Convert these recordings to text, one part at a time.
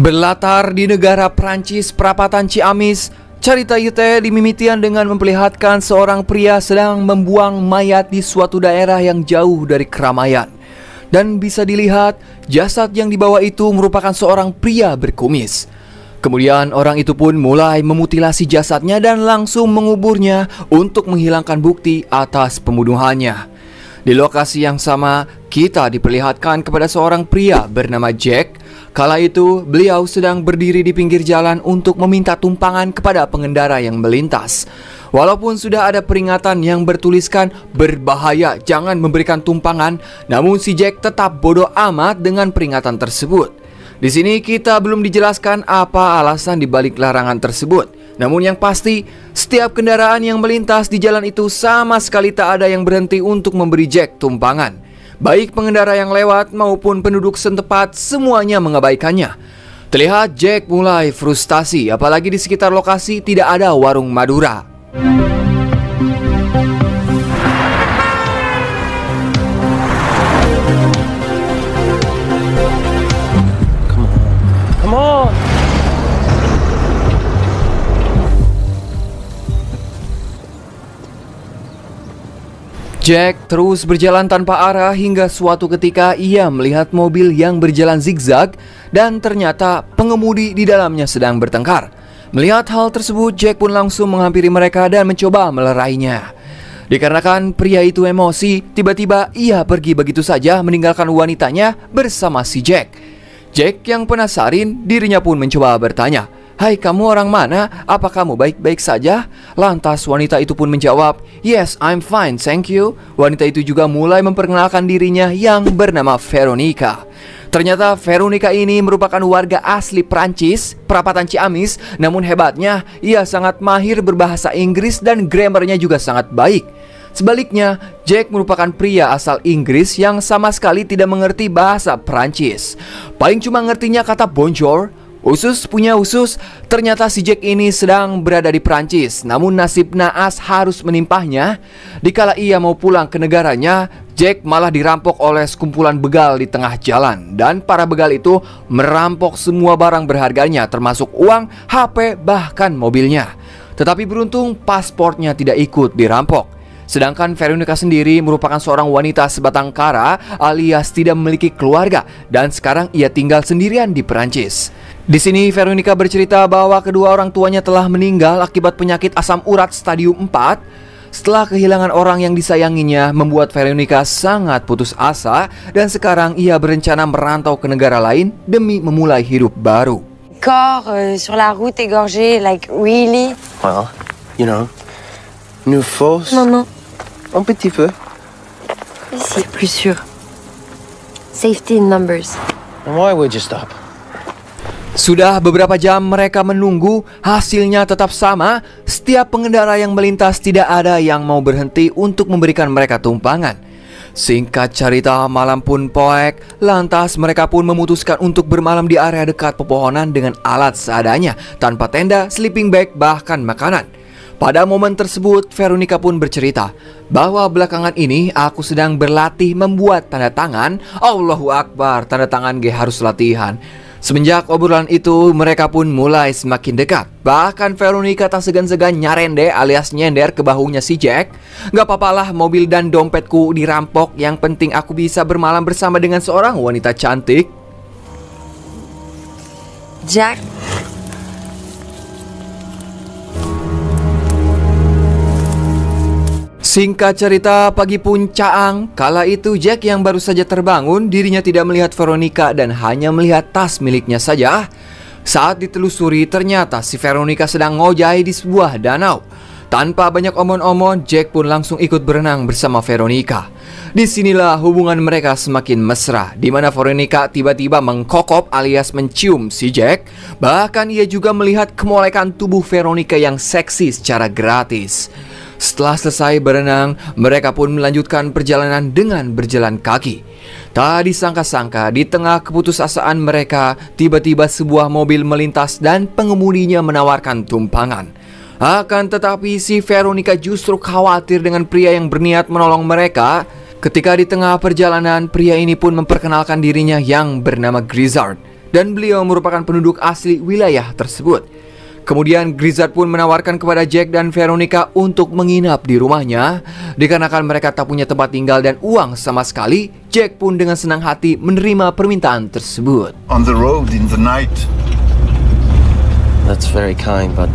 Berlatar di negara Prancis, perapatan Ciamis, cerita itu dimimitikan dengan memperlihatkan seorang pria sedang membuang mayat di suatu daerah yang jauh dari keramaian. Dan bisa dilihat, jasad yang dibawa itu merupakan seorang pria berkumis. Kemudian orang itu pun mulai memutilasi jasadnya dan langsung menguburnya untuk menghilangkan bukti atas pembunuhannya. Di lokasi yang sama, kita diperlihatkan kepada seorang pria bernama Jack. Kala itu, beliau sedang berdiri di pinggir jalan untuk meminta tumpangan kepada pengendara yang melintas. Walaupun sudah ada peringatan yang bertuliskan berbahaya jangan memberikan tumpangan, namun si Jack tetap bodoh amat dengan peringatan tersebut. Di sini kita belum dijelaskan apa alasan dibalik larangan tersebut. Namun yang pasti, setiap kendaraan yang melintas di jalan itu sama sekali tak ada yang berhenti untuk memberi Jack tumpangan. Baik pengendara yang lewat maupun penduduk setempat semuanya mengabaikannya. Terlihat Jack mulai frustasi, apalagi di sekitar lokasi tidak ada warung Madura. Come on. Jack terus berjalan tanpa arah hingga suatu ketika ia melihat mobil yang berjalan zigzag dan ternyata pengemudi di dalamnya sedang bertengkar. Melihat hal tersebut, Jack pun langsung menghampiri mereka dan mencoba melerainya. Dikarenakan pria itu emosi, tiba-tiba ia pergi begitu saja meninggalkan wanitanya bersama si Jack. Jack yang penasaran, dirinya pun mencoba bertanya, "Hai, kamu orang mana? Apa kamu baik-baik saja?" Lantas wanita itu pun menjawab, "Yes, I'm fine, thank you." Wanita itu juga mulai memperkenalkan dirinya yang bernama Veronica. Ternyata Veronica ini merupakan warga asli Prancis, perapatan Ciamis. Namun hebatnya, ia sangat mahir berbahasa Inggris dan grammarnya juga sangat baik. Sebaliknya, Jack merupakan pria asal Inggris yang sama sekali tidak mengerti bahasa Prancis. Paling cuma ngertinya kata bonjour. Usus punya usus. Ternyata si Jack ini sedang berada di Prancis, namun nasib naas harus menimpahnya. Dikala ia mau pulang ke negaranya, Jack malah dirampok oleh sekumpulan begal di tengah jalan. Dan para begal itu merampok semua barang berharganya, termasuk uang, HP, bahkan mobilnya. Tetapi beruntung pasportnya tidak ikut dirampok. Sedangkan Veronica sendiri merupakan seorang wanita sebatang kara alias tidak memiliki keluarga dan sekarang ia tinggal sendirian di Perancis. Di sini Veronica bercerita bahwa kedua orang tuanya telah meninggal akibat penyakit asam urat stadium 4. Setelah kehilangan orang yang disayanginya membuat Veronica sangat putus asa dan sekarang ia berencana merantau ke negara lain demi memulai hidup baru. Corps sur la route égorgé, like really? Well, you know, nous force. Non. Un petit peu. C'est plus sûr. Safety in numbers. And why would you stop? Sudah beberapa jam mereka menunggu, hasilnya tetap sama. Setiap pengendara yang melintas tidak ada yang mau berhenti untuk memberikan mereka tumpangan. Singkat cerita, malam pun poek. Lantas mereka pun memutuskan untuk bermalam di area dekat pepohonan dengan alat seadanya, tanpa tenda, sleeping bag, bahkan makanan. Pada momen tersebut, Veronica pun bercerita bahwa belakangan ini aku sedang berlatih membuat tanda tangan. Allahu Akbar, tanda tangan harus latihan. Semenjak obrolan itu, mereka pun mulai semakin dekat. Bahkan Veronica tak segan-segan nyarende alias nyender ke bahunya si Jack. "Gak apa-apalah, mobil dan dompetku dirampok. Yang penting aku bisa bermalam bersama dengan seorang wanita cantik." Jack. Singkat cerita, pagi pun caang. Kala itu Jack yang baru saja terbangun, dirinya tidak melihat Veronica dan hanya melihat tas miliknya saja. Saat ditelusuri, ternyata si Veronica sedang ngojai di sebuah danau. Tanpa banyak omong-omong, Jack pun langsung ikut berenang bersama Veronica. Disinilah hubungan mereka semakin mesra, di mana Veronica tiba-tiba mengkokop alias mencium si Jack. Bahkan ia juga melihat kemolekan tubuh Veronica yang seksi secara gratis. Setelah selesai berenang, mereka pun melanjutkan perjalanan dengan berjalan kaki. Tak disangka-sangka, di tengah keputusasaan mereka, tiba-tiba sebuah mobil melintas dan pengemudinya menawarkan tumpangan. Akan tetapi si Veronica justru khawatir dengan pria yang berniat menolong mereka. Ketika di tengah perjalanan, pria ini pun memperkenalkan dirinya yang bernama Grizzard. dan beliau merupakan penduduk asli wilayah tersebut. Kemudian Grizzard pun menawarkan kepada Jack dan Veronica untuk menginap di rumahnya. Dikarenakan mereka tak punya tempat tinggal dan uang sama sekali, Jack pun dengan senang hati menerima permintaan tersebut. On the road in the night. That's very kind, but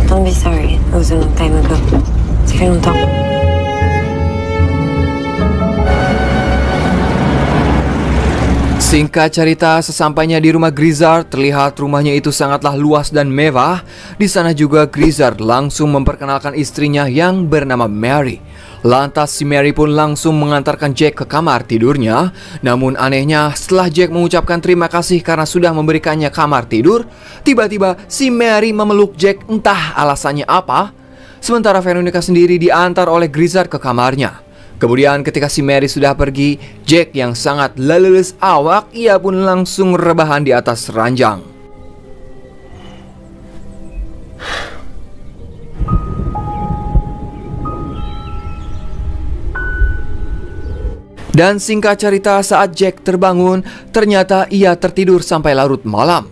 Don't be sorry. It was a long time ago. Ça fait longtemps. Singkat cerita, sesampainya di rumah Grizzard, terlihat rumahnya itu sangatlah luas dan mewah. Di sana juga Grizzard langsung memperkenalkan istrinya yang bernama Mary. Lantas si Mary pun langsung mengantarkan Jack ke kamar tidurnya. Namun anehnya, setelah Jack mengucapkan terima kasih karena sudah memberikannya kamar tidur, tiba-tiba si Mary memeluk Jack, entah alasannya apa. Sementara Veronica sendiri diantar oleh Grizzard ke kamarnya. Kemudian ketika si Mary sudah pergi, Jack yang sangat leles awak, ia pun langsung rebahan di atas ranjang. Dan singkat cerita, saat Jack terbangun, ternyata ia tertidur sampai larut malam.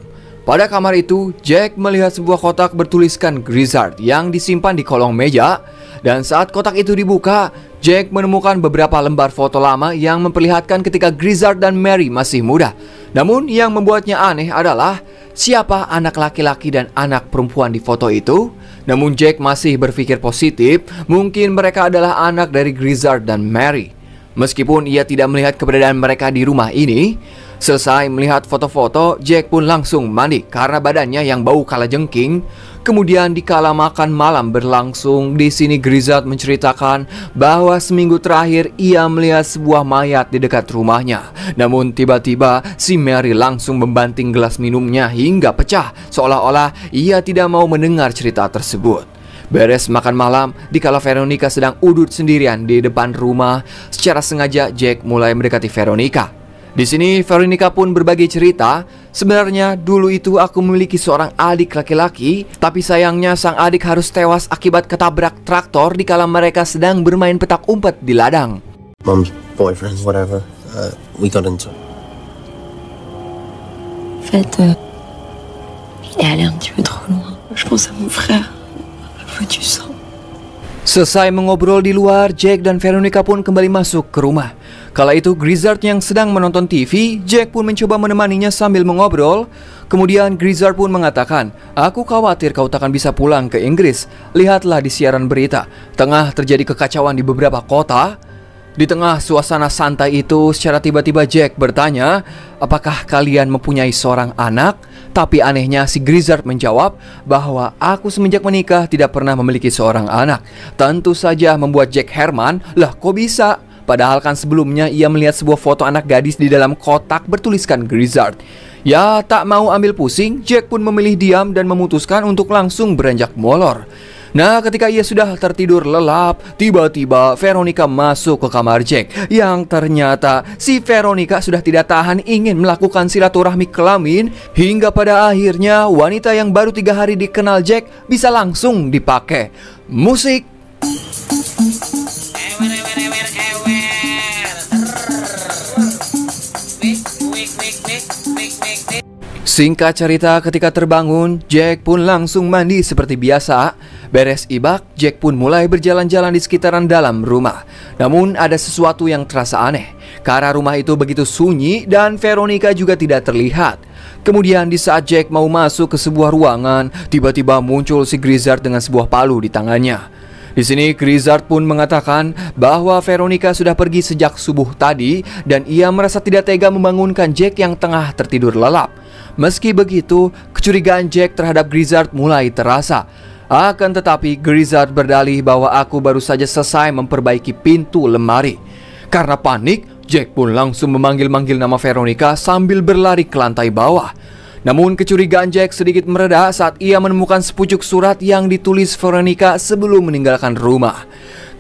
Pada kamar itu, Jack melihat sebuah kotak bertuliskan Grizzard yang disimpan di kolong meja. Dan saat kotak itu dibuka, Jack menemukan beberapa lembar foto lama yang memperlihatkan ketika Grizzard dan Mary masih muda. Namun yang membuatnya aneh adalah siapa anak laki-laki dan anak perempuan di foto itu. Namun Jack masih berpikir positif, mungkin mereka adalah anak dari Grizzard dan Mary. Meskipun ia tidak melihat keberadaan mereka di rumah ini. Selesai melihat foto-foto, Jack pun langsung mandi karena badannya yang bau kalajengking. Kemudian di kala makan malam berlangsung, di sini Grizzard menceritakan bahwa seminggu terakhir ia melihat sebuah mayat di dekat rumahnya. Namun tiba-tiba si Mary langsung membanting gelas minumnya hingga pecah, seolah-olah ia tidak mau mendengar cerita tersebut. Beres makan malam, dikala Veronica sedang udut sendirian di depan rumah, secara sengaja Jack mulai mendekati Veronica. Di sini Veronica pun berbagi cerita, sebenarnya dulu itu aku memiliki seorang adik laki-laki, tapi sayangnya sang adik harus tewas akibat ketabrak traktor dikala mereka sedang bermain petak umpet di ladang. mom's boyfriend, whatever. We got into it. En fait, il est allé un petit peu trop loin. Je pense à mon frère. Je veux du sang. Selesai mengobrol di luar, Jack dan Veronica pun kembali masuk ke rumah. Kala itu Grizzard yang sedang menonton TV, Jack pun mencoba menemaninya sambil mengobrol. Kemudian Grizzard pun mengatakan, "Aku khawatir kau takkan bisa pulang ke Inggris. Lihatlah di siaran berita, tengah terjadi kekacauan di beberapa kota." Di tengah suasana santai itu, secara tiba-tiba Jack bertanya, "Apakah kalian mempunyai seorang anak?" Tapi anehnya si Grizzard menjawab bahwa aku semenjak menikah tidak pernah memiliki seorang anak. Tentu saja membuat Jack heran, "Lah kok bisa?" Padahal kan sebelumnya ia melihat sebuah foto anak gadis di dalam kotak bertuliskan Grizzard. Ya tak mau ambil pusing, Jack pun memilih diam dan memutuskan untuk langsung beranjak molor. Nah, ketika ia sudah tertidur lelap, tiba-tiba Veronica masuk ke kamar Jack. Yang ternyata si Veronica sudah tidak tahan ingin melakukan silaturahmi kelamin. Hingga pada akhirnya wanita yang baru 3 hari dikenal Jack bisa langsung dipakai. Musik. Singkat cerita, ketika terbangun, Jack pun langsung mandi seperti biasa. Beres ibak, Jack pun mulai berjalan-jalan di sekitaran dalam rumah. Namun ada sesuatu yang terasa aneh, karena rumah itu begitu sunyi dan Veronica juga tidak terlihat. Kemudian di saat Jack mau masuk ke sebuah ruangan, tiba-tiba muncul si Grizzard dengan sebuah palu di tangannya. Di sini Grizzard pun mengatakan bahwa Veronica sudah pergi sejak subuh tadi dan ia merasa tidak tega membangunkan Jack yang tengah tertidur lelap. Meski begitu, kecurigaan Jack terhadap Grizzard mulai terasa. Akan tetapi Grizzard berdalih bahwa aku baru saja selesai memperbaiki pintu lemari. Karena panik, Jack pun langsung memanggil-manggil nama Veronica sambil berlari ke lantai bawah. Namun kecurigaan Jack sedikit mereda saat ia menemukan sepucuk surat yang ditulis Veronica sebelum meninggalkan rumah.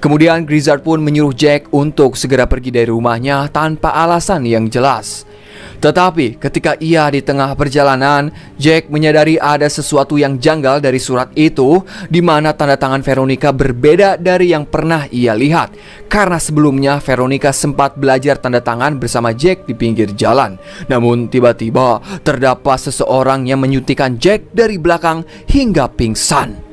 Kemudian Grizzard pun menyuruh Jack untuk segera pergi dari rumahnya tanpa alasan yang jelas. Tetapi ketika ia di tengah perjalanan, Jack menyadari ada sesuatu yang janggal dari surat itu, di mana tanda tangan Veronica berbeda dari yang pernah ia lihat. Karena sebelumnya Veronica sempat belajar tanda tangan bersama Jack di pinggir jalan. Namun tiba-tiba terdapat seseorang yang menyuntikkan Jack dari belakang hingga pingsan.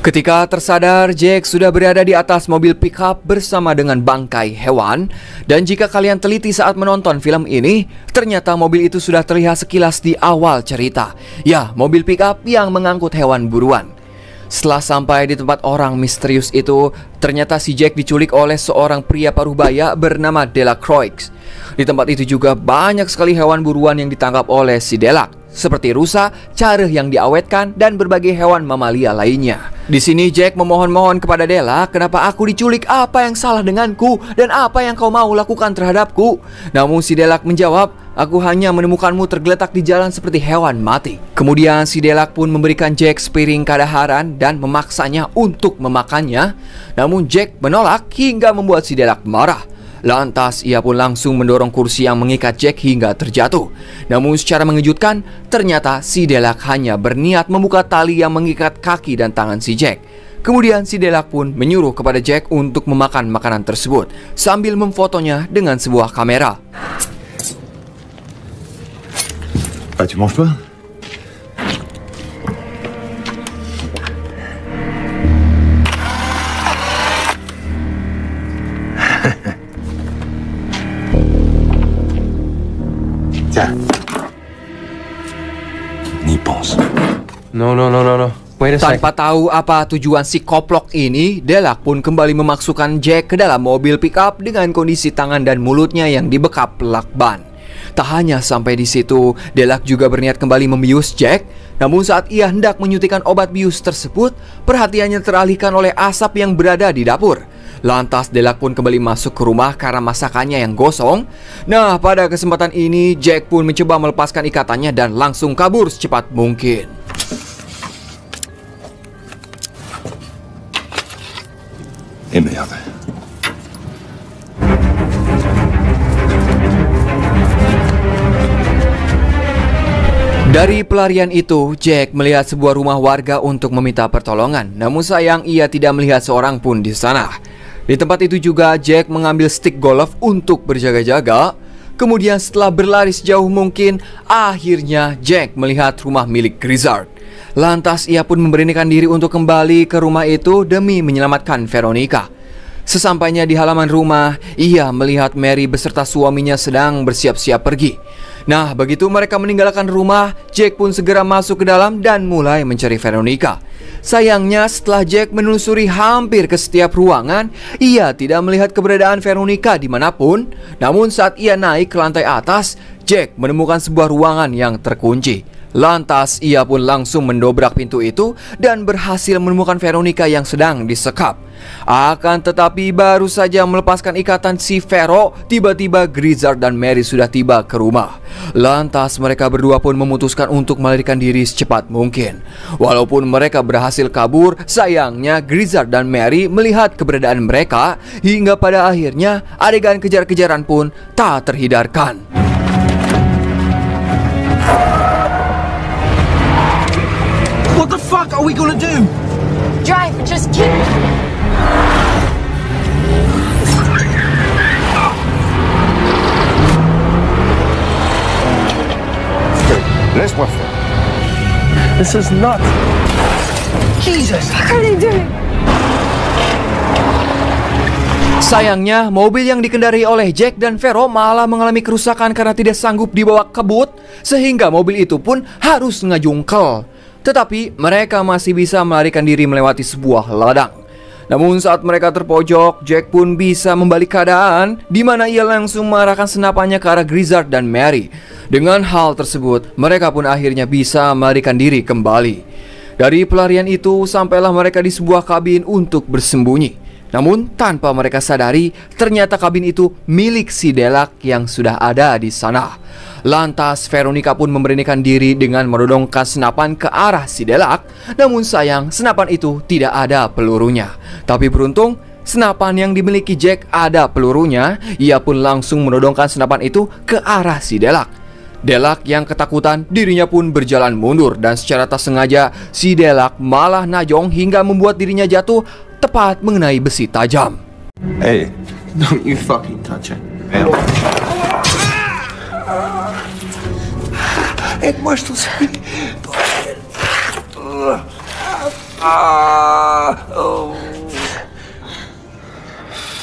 Ketika tersadar, Jack sudah berada di atas mobil pickup bersama dengan bangkai hewan. Dan jika kalian teliti saat menonton film ini, ternyata mobil itu sudah terlihat sekilas di awal cerita. Ya, mobil pickup yang mengangkut hewan buruan. Setelah sampai di tempat orang misterius itu, ternyata si Jack diculik oleh seorang pria paruhbaya bernama Delacroix. Di tempat itu juga banyak sekali hewan buruan yang ditangkap oleh si Delac, seperti rusa, careh yang diawetkan, dan berbagai hewan mamalia lainnya. Di sini Jack memohon-mohon kepada Delac, kenapa aku diculik, apa yang salah denganku, dan apa yang kau mau lakukan terhadapku. Namun si Delac menjawab, aku hanya menemukanmu tergeletak di jalan seperti hewan mati. Kemudian si Delac pun memberikan Jack sepiring kadaharan dan memaksanya untuk memakannya. Namun Jack menolak hingga membuat si Delac marah. Lantas ia pun langsung mendorong kursi yang mengikat Jack hingga terjatuh. Namun secara mengejutkan, ternyata si Delac hanya berniat membuka tali yang mengikat kaki dan tangan si Jack. Kemudian si Delac pun menyuruh kepada Jack untuk memakan makanan tersebut sambil memfotonya dengan sebuah kamera. Ah, tu manges pas? Tiens. N'y pense. Non. Wait a second. Tanpa tahu apa tujuan si koplok ini, Delac pun kembali memasukkan Jack ke dalam mobil pickup dengan kondisi tangan dan mulutnya yang dibekap lakban. Tak hanya sampai di situ, Delac juga berniat kembali membius Jack. Namun saat ia hendak menyuntikkan obat bius tersebut, perhatiannya teralihkan oleh asap yang berada di dapur. Lantas Delac pun kembali masuk ke rumah karena masakannya yang gosong. Nah, pada kesempatan ini Jack pun mencoba melepaskan ikatannya dan langsung kabur secepat mungkin. Merde. Dari pelarian itu, Jack melihat sebuah rumah warga untuk meminta pertolongan. Namun sayang ia tidak melihat seorang pun di sana. Di tempat itu juga Jack mengambil stick golf untuk berjaga-jaga. Kemudian setelah berlari sejauh mungkin, akhirnya Jack melihat rumah milik Grizzard. Lantas ia pun memberanikan diri untuk kembali ke rumah itu demi menyelamatkan Veronica. Sesampainya di halaman rumah, ia melihat Mary beserta suaminya sedang bersiap-siap pergi. Nah, begitu mereka meninggalkan rumah, Jack pun segera masuk ke dalam dan mulai mencari Veronica. Sayangnya setelah Jack menelusuri hampir ke setiap ruangan, ia tidak melihat keberadaan Veronica dimanapun. Namun saat ia naik ke lantai atas, Jack menemukan sebuah ruangan yang terkunci. Lantas ia pun langsung mendobrak pintu itu dan berhasil menemukan Veronica yang sedang disekap. Akan tetapi baru saja melepaskan ikatan si Vero, tiba-tiba Grizzard dan Mary sudah tiba ke rumah. Lantas mereka berdua pun memutuskan untuk melarikan diri secepat mungkin. Walaupun mereka berhasil kabur, sayangnya Grizzard dan Mary melihat keberadaan mereka, hingga pada akhirnya adegan kejar-kejaran pun tak terhindarkan. What the fuck are we gonna do? Drive, just keep. Laisse-moi faire. This is nuts. Jesus! What are they doing? Sayangnya, mobil yang dikendarai oleh Jack dan Vero malah mengalami kerusakan karena tidak sanggup dibawa kebut, sehingga mobil itu pun harus ngajungkel. Tetapi mereka masih bisa melarikan diri melewati sebuah ladang. Namun saat mereka terpojok, Jack pun bisa membalik keadaan, di mana ia langsung mengarahkan senapannya ke arah Grizzard dan Mary. Dengan hal tersebut, mereka pun akhirnya bisa melarikan diri kembali. Dari pelarian itu, sampailah mereka di sebuah kabin untuk bersembunyi. Namun tanpa mereka sadari, ternyata kabin itu milik si Delac yang sudah ada di sana. Lantas Veronica pun memberanikan diri dengan menodongkan senapan ke arah si Delac. Namun sayang, senapan itu tidak ada pelurunya. Tapi beruntung, senapan yang dimiliki Jack ada pelurunya. Ia pun langsung menodongkan senapan itu ke arah si Delak. Delak yang ketakutan, dirinya pun berjalan mundur dan secara tak sengaja si Delak malah najong hingga membuat dirinya jatuh tepat mengenai besi tajam. Hey, don't you fucking touch it.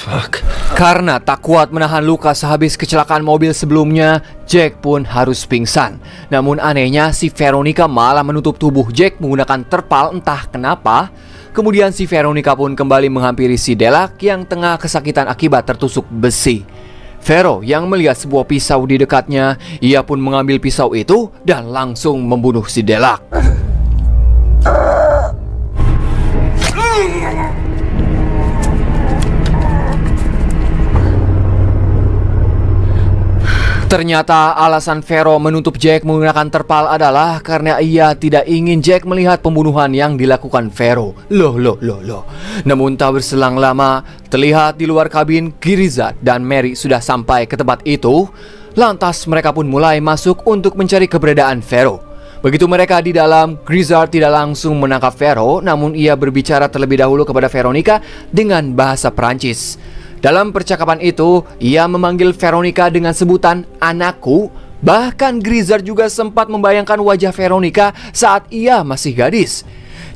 Fuck. Karena tak kuat menahan luka sehabis kecelakaan mobil sebelumnya, Jack pun harus pingsan. Namun anehnya si Veronica malah menutup tubuh Jack menggunakan terpal entah kenapa. Kemudian si Veronica pun kembali menghampiri si Delak yang tengah kesakitan akibat tertusuk besi. Vero yang melihat sebuah pisau di dekatnya, ia pun mengambil pisau itu dan langsung membunuh si Delak. Ternyata alasan Vero menutup Jack menggunakan terpal adalah karena ia tidak ingin Jack melihat pembunuhan yang dilakukan Vero. Loh. Namun tak berselang lama, terlihat di luar kabin Grizzard dan Mary sudah sampai ke tempat itu. Lantas mereka pun mulai masuk untuk mencari keberadaan Vero. Begitu mereka di dalam, Grizzard tidak langsung menangkap Vero, namun ia berbicara terlebih dahulu kepada Veronica dengan bahasa Perancis. Dalam percakapan itu, ia memanggil Veronica dengan sebutan anakku. Bahkan Grizzard juga sempat membayangkan wajah Veronica saat ia masih gadis.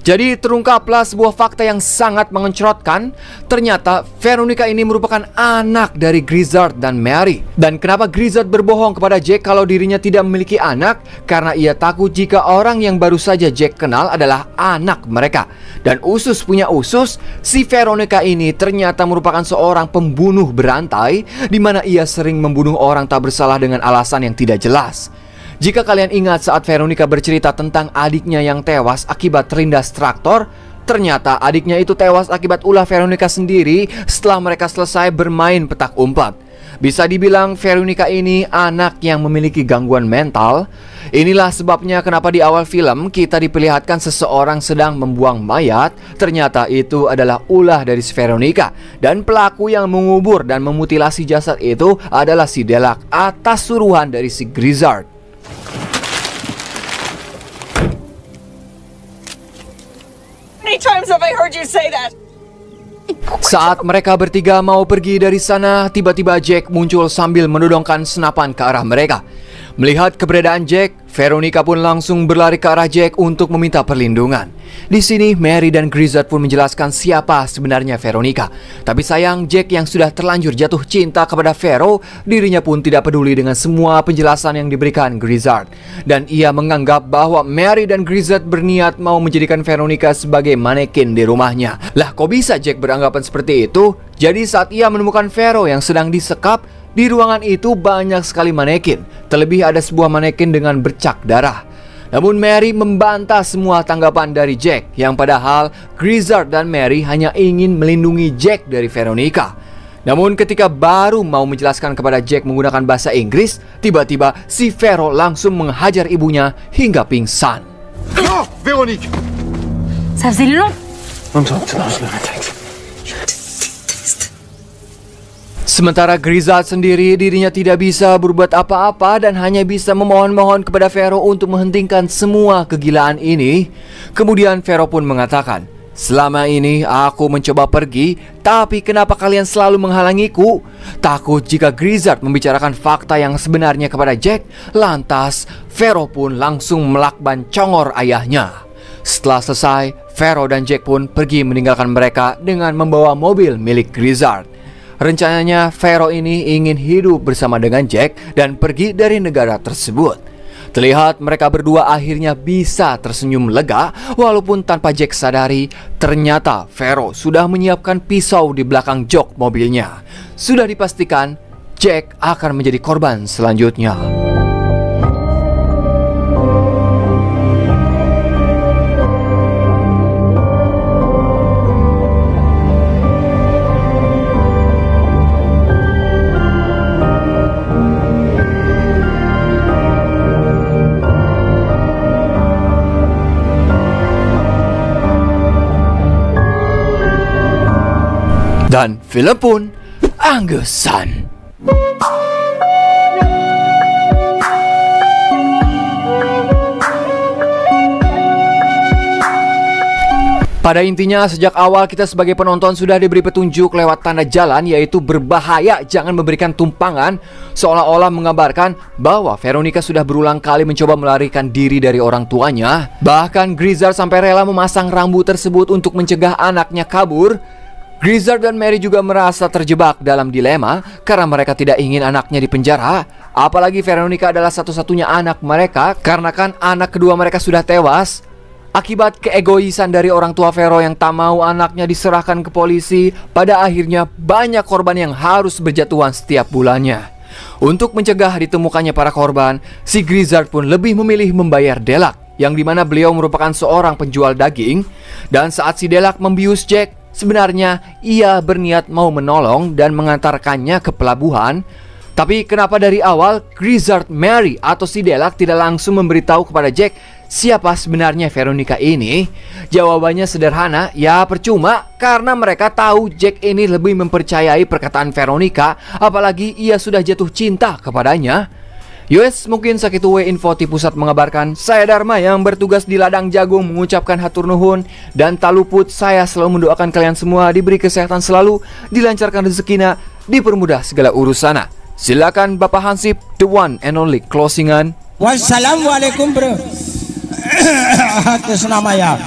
Jadi terungkaplah sebuah fakta yang sangat mengecerotkan. Ternyata Veronica ini merupakan anak dari Grizzard dan Mary. Dan kenapa Grizzard berbohong kepada Jack kalau dirinya tidak memiliki anak? Karena ia takut jika orang yang baru saja Jack kenal adalah anak mereka. Dan usus punya usus, si Veronica ini ternyata merupakan seorang pembunuh berantai, di mana ia sering membunuh orang tak bersalah dengan alasan yang tidak jelas. Jika kalian ingat saat Veronica bercerita tentang adiknya yang tewas akibat terlindas traktor, ternyata adiknya itu tewas akibat ulah Veronica sendiri setelah mereka selesai bermain petak umpet. Bisa dibilang Veronica ini anak yang memiliki gangguan mental. Inilah sebabnya kenapa di awal film kita diperlihatkan seseorang sedang membuang mayat. Ternyata itu adalah ulah dari si Veronica. Dan pelaku yang mengubur dan memutilasi jasad itu adalah si Delak atas suruhan dari si Grizzard. Times have I heard you say that? Saat mereka bertiga mau pergi dari sana, tiba-tiba Jack muncul sambil menodongkan senapan ke arah mereka. Melihat keberadaan Jack, Veronica pun langsung berlari ke arah Jack untuk meminta perlindungan. Di sini Mary dan Grizzard pun menjelaskan siapa sebenarnya Veronica. Tapi sayang Jack yang sudah terlanjur jatuh cinta kepada Vero, dirinya pun tidak peduli dengan semua penjelasan yang diberikan Grizzard. Dan ia menganggap bahwa Mary dan Grizzard berniat mau menjadikan Veronica sebagai manekin di rumahnya. Lah kok bisa Jack beranggapan seperti itu? Jadi saat ia menemukan Vero yang sedang disekap, di ruangan itu banyak sekali manekin. Terlebih ada sebuah manekin dengan bercak darah. Namun Mary membantah semua tanggapan dari Jack, yang padahal Grizzard dan Mary hanya ingin melindungi Jack dari Veronica. Namun ketika baru mau menjelaskan kepada Jack menggunakan bahasa Inggris, tiba-tiba si Vero langsung menghajar ibunya hingga pingsan. No, Véronique! Ça faisait long. Don't talk to those lunatics. Sementara Grizzard sendiri dirinya tidak bisa berbuat apa-apa dan hanya bisa memohon-mohon kepada Vero untuk menghentikan semua kegilaan ini. Kemudian Vero pun mengatakan, selama ini aku mencoba pergi, tapi kenapa kalian selalu menghalangiku? Takut jika Grizzard membicarakan fakta yang sebenarnya kepada Jack. Lantas Vero pun langsung melakban congor ayahnya. Setelah selesai, Vero dan Jack pun pergi meninggalkan mereka dengan membawa mobil milik Grizzard. Rencananya Vero ini ingin hidup bersama dengan Jack dan pergi dari negara tersebut. Terlihat mereka berdua akhirnya bisa tersenyum lega walaupun tanpa Jack sadari, ternyata Vero sudah menyiapkan pisau di belakang jok mobilnya. Sudah dipastikan Jack akan menjadi korban selanjutnya. Dan film pun anggesan. Pada intinya, sejak awal kita sebagai penonton sudah diberi petunjuk lewat tanda jalan, yaitu berbahaya, jangan memberikan tumpangan, seolah-olah mengabarkan bahwa Veronica sudah berulang kali mencoba melarikan diri dari orang tuanya. Bahkan Grizzard sampai rela memasang rambu tersebut untuk mencegah anaknya kabur. Grizzard dan Mary juga merasa terjebak dalam dilema karena mereka tidak ingin anaknya dipenjara. Apalagi Veronica adalah satu-satunya anak mereka, karena kan anak kedua mereka sudah tewas akibat keegoisan dari orang tua Vero yang tak mau anaknya diserahkan ke polisi. Pada akhirnya banyak korban yang harus berjatuhan setiap bulannya. Untuk mencegah ditemukannya para korban, si Grizzard pun lebih memilih membayar Delak, yang dimana beliau merupakan seorang penjual daging. Dan saat si Delak membius Jack, sebenarnya ia berniat mau menolong dan mengantarkannya ke pelabuhan. Tapi kenapa dari awal Grizzard, Mary atau si Delak tidak langsung memberitahu kepada Jack siapa sebenarnya Veronica ini? Jawabannya sederhana, ya percuma, karena mereka tahu Jack ini lebih mempercayai perkataan Veronica, apalagi ia sudah jatuh cinta kepadanya. Yowes, mungkin segitu info di pusat mengabarkan. Saya Dharma yang bertugas di Ladang Jagung mengucapkan hatur nuhun, dan tak luput saya selalu mendoakan kalian semua diberi kesehatan selalu, dilancarkan rezekinya, dipermudah segala urusana. Silakan Bapak Hansip, the one and only closingan. Wassalamualaikum bro. Atas nama ya.